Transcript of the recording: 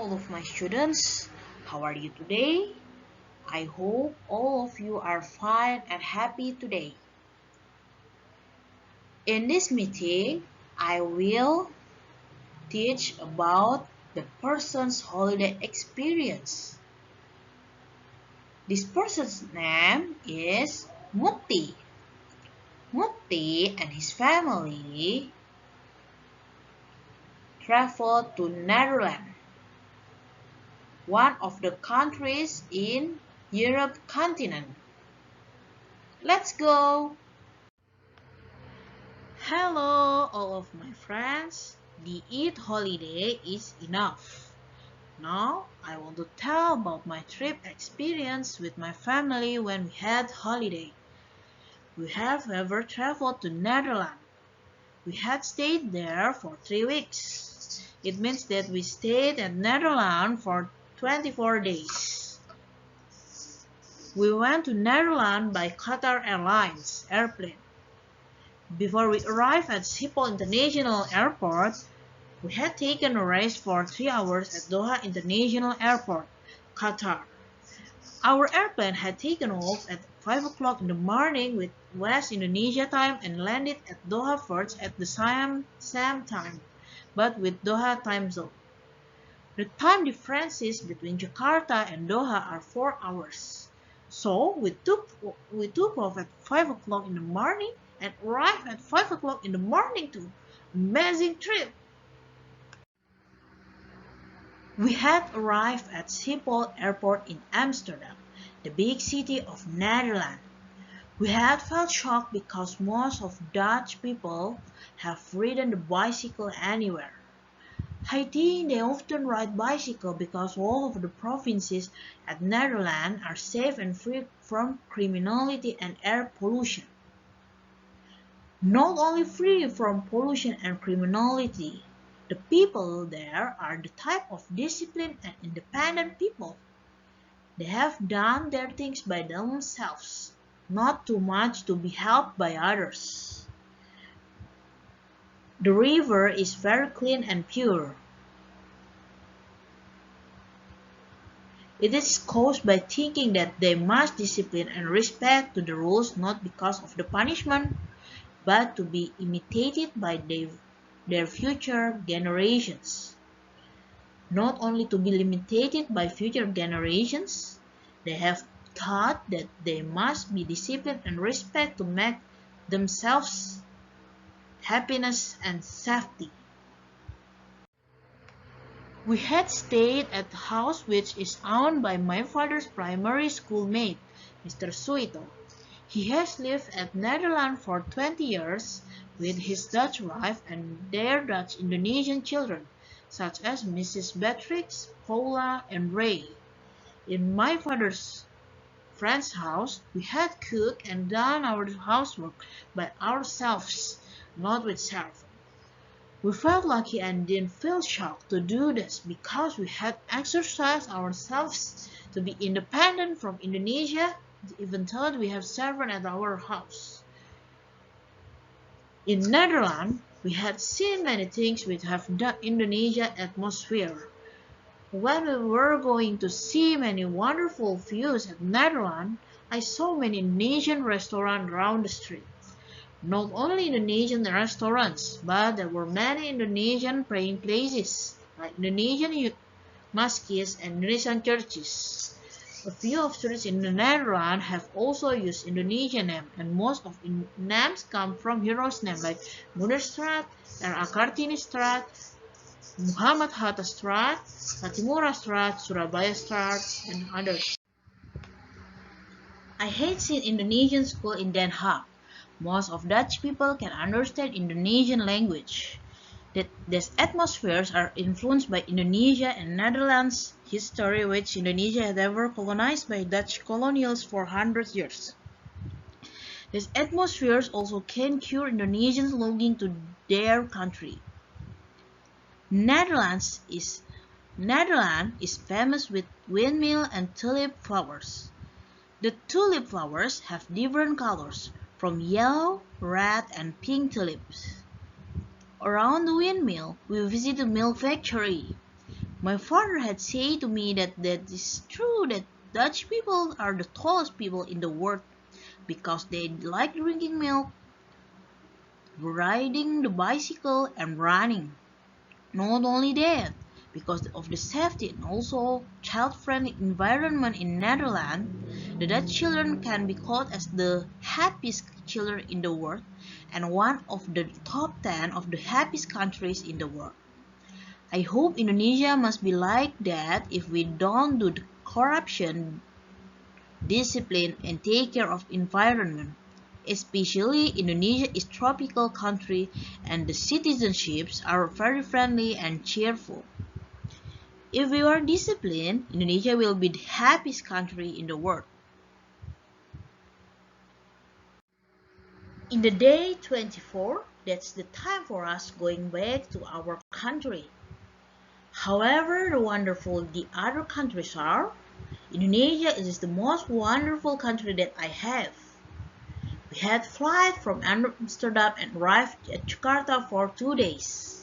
all of my students. How are you today? I hope all of you are fine and happy today. In this meeting, I will teach about the person's holiday experience. This person's name is Mukti. Mukti and his family traveled to Netherlands, one of the countries in Europe continent. Let's go! Hello all of my friends. The Eid holiday is enough. Now I want to tell about my trip experience with my family when we had holiday. We have ever traveled to Netherlands. We had stayed there for 3 weeks. It means that we stayed at Netherlands for 24 days. We went to Netherlands by Qatar Airlines airplane. Before we arrived at Schiphol International Airport, we had taken a rest for 3 hours at Doha International Airport, Qatar. Our airplane had taken off at 5 o'clock in the morning with West Indonesia time and landed at Doha first at the same time, but with Doha time zone. The time differences between Jakarta and Doha are 4 hours. So we took off at 5 o'clock in the morning and arrived at 5 o'clock in the morning too. Amazing trip! We had arrived at Schiphol Airport in Amsterdam, the big city of Netherlands. We had felt shocked because most of Dutch people have ridden the bicycle anywhere. I think they often ride bicycle because all of the provinces at Netherlands are safe and free from criminality and air pollution. Not only free from pollution and criminality, the people there are the type of disciplined and independent people. They have done their things by themselves, not too much to be helped by others. The river is very clean and pure. It is caused by thinking that they must discipline and respect to the rules not because of the punishment, but to be imitated by their future generations. Not only to be imitated by future generations, they have taught that they must be disciplined and respect to make themselves happiness and safety. We had stayed at the house which is owned by my father's primary schoolmate, Mr. Suito. He has lived at Netherlands for 20 years with his Dutch wife and their Dutch Indonesian children, such as Mrs. Beatrix, Paula, and Ray. In my father's friend's house, we had cooked and done our housework by ourselves, not with servants. We felt lucky and didn't feel shocked to do this because we had exercised ourselves to be independent from Indonesia, even though we have servants at our house. In Netherlands, we had seen many things which have the Indonesia atmosphere. When we were going to see many wonderful views at Netherlands, I saw many Indonesian restaurants around the street. Not only Indonesian restaurants, but there were many Indonesian praying places, like Indonesian mosques and Indonesian churches. A few of streets in the Netherlands have also used Indonesian names, and most of names come from heroes' names like Muderstraat, R.A. Kartini Straat, Muhammad Hatta Straat, Latimura Straat, Surabaya Straat, and others. I had seen Indonesian school in Den Haag. Most of Dutch people can understand Indonesian language. These atmospheres are influenced by Indonesia and Netherlands history, which Indonesia had ever colonized by Dutch colonials for hundreds of years. These atmospheres also can cure Indonesians longing to their country. Netherlands is famous with windmill and tulip flowers. The tulip flowers have different colors, from yellow, red, and pink tulips. Around the windmill, we visit the milk factory. My father had said to me that is true that Dutch people are the tallest people in the world because they like drinking milk, riding the bicycle, and running. Not only that, because of the safety and also child-friendly environment in Netherlands, the Dutch children can be called as the happiest children in the world and one of the top 10 of the happiest countries in the world. I hope Indonesia must be like that if we don't do the corruption, discipline, and take care of environment. Especially Indonesia is tropical country and the citizenships are very friendly and cheerful. If we are disciplined, Indonesia will be the happiest country in the world. In the day 24, that's the time for us going back to our country. However wonderful the other countries are, Indonesia is the most wonderful country that I have. We had flight from Amsterdam and arrived at Jakarta for 2 days.